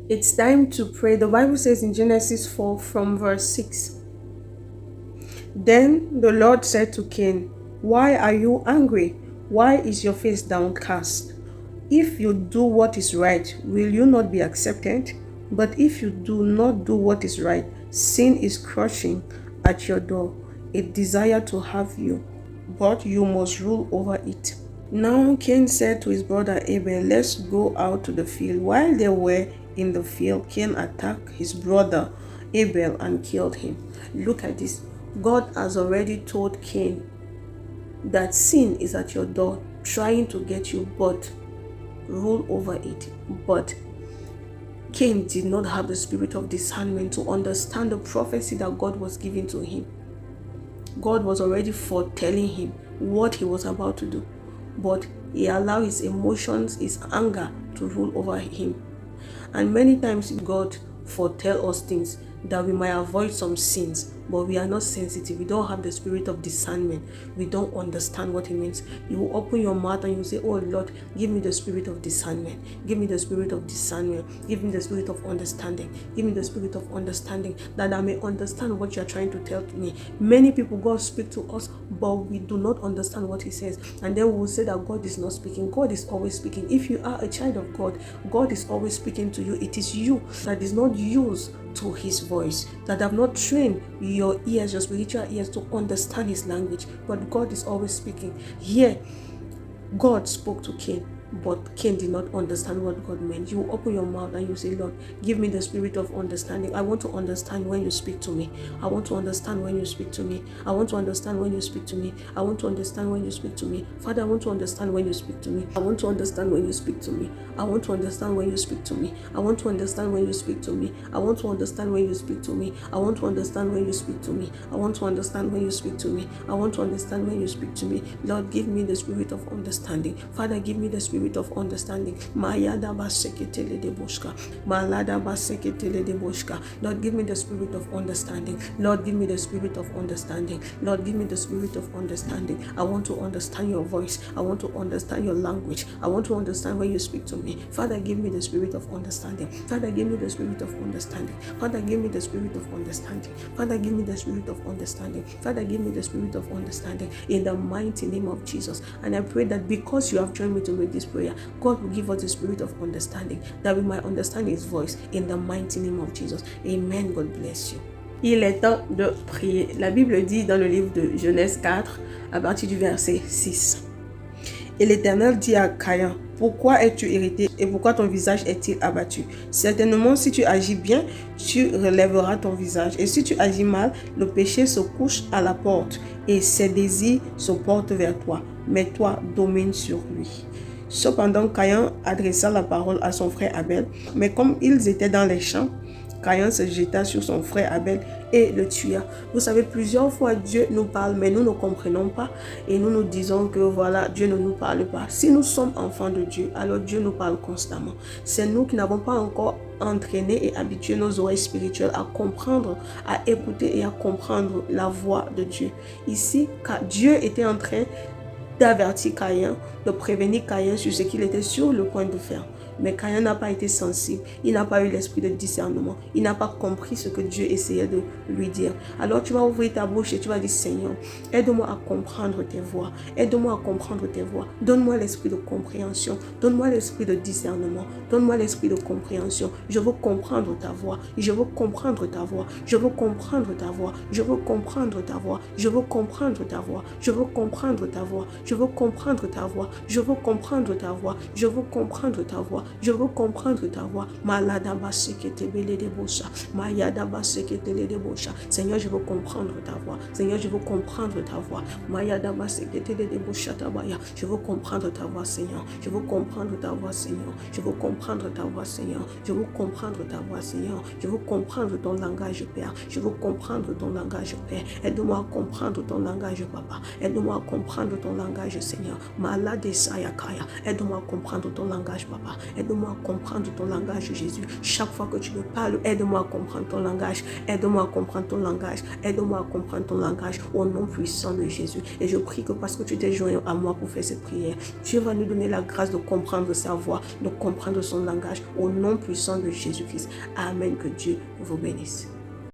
It's time to pray. The Bible says in Genesis 4 from verse 6. Then the Lord said to Cain, "Why are you angry? Why is your face downcast? If you do what is right, will you not be accepted? But if you do not do what is right, sin is crouching at your door, a desire to have you, but you must rule over it." Now Cain said to his brother Abel, "Let's go out to the field." While they were in the field, Cain attacked his brother Abel and killed him. Look at this. God has already told Cain that sin is at your door, trying to get you, but rule over it. But Cain did not have the spirit of discernment to understand the prophecy that God was giving to him. God was already foretelling him what he was about to do, but he allowed his emotions, his anger to rule over him. And many times God foretell us things that we might avoid some sins, but we are not sensitive. We don't have the spirit of discernment. We don't understand what it means. You will open your mouth and you say, "Oh Lord, give me the spirit of discernment. Give me the spirit of discernment. Give me the spirit of understanding. Give me the spirit of understanding, that I may understand what you are trying to tell me." Many people, God speak to us, but we do not understand what he says. And then we will say that God is not speaking. God is always speaking. If you are a child of God, God is always speaking to you. It is you that is not used to his voice, that have not trained your ears, your spiritual ears, to understand his language. But God is always speaking. Here, God spoke to Cain, but Cain did not understand what God meant. You open your mouth and you say, "Lord, give me the spirit of understanding. I want to understand when you speak to me. I want to understand when you speak to me. I want to understand when you speak to me. I want to understand when you speak to me. Father, I want to understand when you speak to me. I want to understand when you speak to me. I want to understand when you speak to me. I want to understand when you speak to me. I want to understand when you speak to me. I want to understand when you speak to me. I want to understand when you speak to me. I want to understand when you speak to me." Lord, give me the spirit of understanding. Father, give me the spirit of understanding. Mayada baseketele de boshka. Malada baseketele de boshka. Lord, give me the spirit of understanding. Lord, give me the spirit of understanding. Lord, give me the spirit of understanding. I want to understand your voice. I want to understand your language. I want to understand when you speak to me. Father, give me the spirit of understanding. Father, give me the spirit of understanding. Father, give me the spirit of understanding. Father, give me the spirit of understanding. Father, give me the spirit of understanding in the mighty name of Jesus. And I pray that because you have joined me to make this prayer, God will give us the spirit of understanding, that we might understand his voice in the mighty name of Jesus. Amen. God bless you. Il est temps de prier. La Bible dit dans le livre de Genèse 4, à partir du verset 6. Et l'Éternel dit à Caïn, "Pourquoi es-tu irrité et pourquoi ton visage est-il abattu? Certainement, si tu agis bien, tu relèveras ton visage. Et si tu agis mal, le péché se couche à la porte et ses désirs se portent vers toi. Mais toi, domine sur lui." Cependant, Caïn adressa la parole à son frère Abel. Mais comme ils étaient dans les champs, Caïn se jeta sur son frère Abel et le tua. Vous savez, plusieurs fois Dieu nous parle, mais nous ne comprenons pas et nous nous disons que voilà, Dieu ne nous parle pas. Si nous sommes enfants de Dieu, alors Dieu nous parle constamment. C'est nous qui n'avons pas encore entraîné et habitué nos oreilles spirituelles à comprendre, à écouter et à comprendre la voix de Dieu. Ici, Dieu était en train d'avertir Caïn, de prévenir Caïn sur ce qu'il était sur le point de faire. Mais Caïn n'a pas été sensible, il n'a pas eu l'esprit de discernement, il n'a pas compris ce que Dieu essayait de lui dire. Alors tu vas ouvrir ta bouche et tu vas dire: "Seigneur, aide-moi à comprendre tes voix, aide-moi à comprendre tes voix, donne-moi l'esprit de compréhension, donne-moi l'esprit de discernement, donne-moi l'esprit de compréhension. Je veux comprendre ta voix, je veux comprendre ta voix, je veux comprendre ta voix, je veux comprendre ta voix, je veux comprendre ta voix, je veux comprendre ta voix, je veux comprendre ta voix, je veux comprendre ta voix, je veux comprendre ta voix, je veux comprendre ta voix." Malada basekete bele de bosha, mayada basekete le de bosha. Seigneur, je veux comprendre ta voix. Seigneur, je veux comprendre ta voix. Mayada basekete le de bosha tabaya. Je veux comprendre ta voix, Seigneur. Je veux comprendre ta voix, Seigneur. Je veux comprendre ta voix, Seigneur. Je veux comprendre ta voix, Seigneur. Je veux comprendre ton langage, Père. Je veux comprendre ton langage, Père. Aide-moi à comprendre ton langage, Papa. Aide-moi à comprendre ton langage, Seigneur. Malade sayakaya. Aide-moi à comprendre ton langage, Papa. Aide-moi à comprendre ton langage, Jésus. Chaque fois que tu me parles, aide-moi à comprendre ton langage. Aide-moi à comprendre ton langage. Aide-moi à comprendre ton langage au nom puissant de Jésus. Et je prie que parce que tu t'es joint à moi pour faire cette prière, Dieu va nous donner la grâce de comprendre sa voix, de comprendre son langage au nom puissant de Jésus-Christ. Amen. Que Dieu vous bénisse.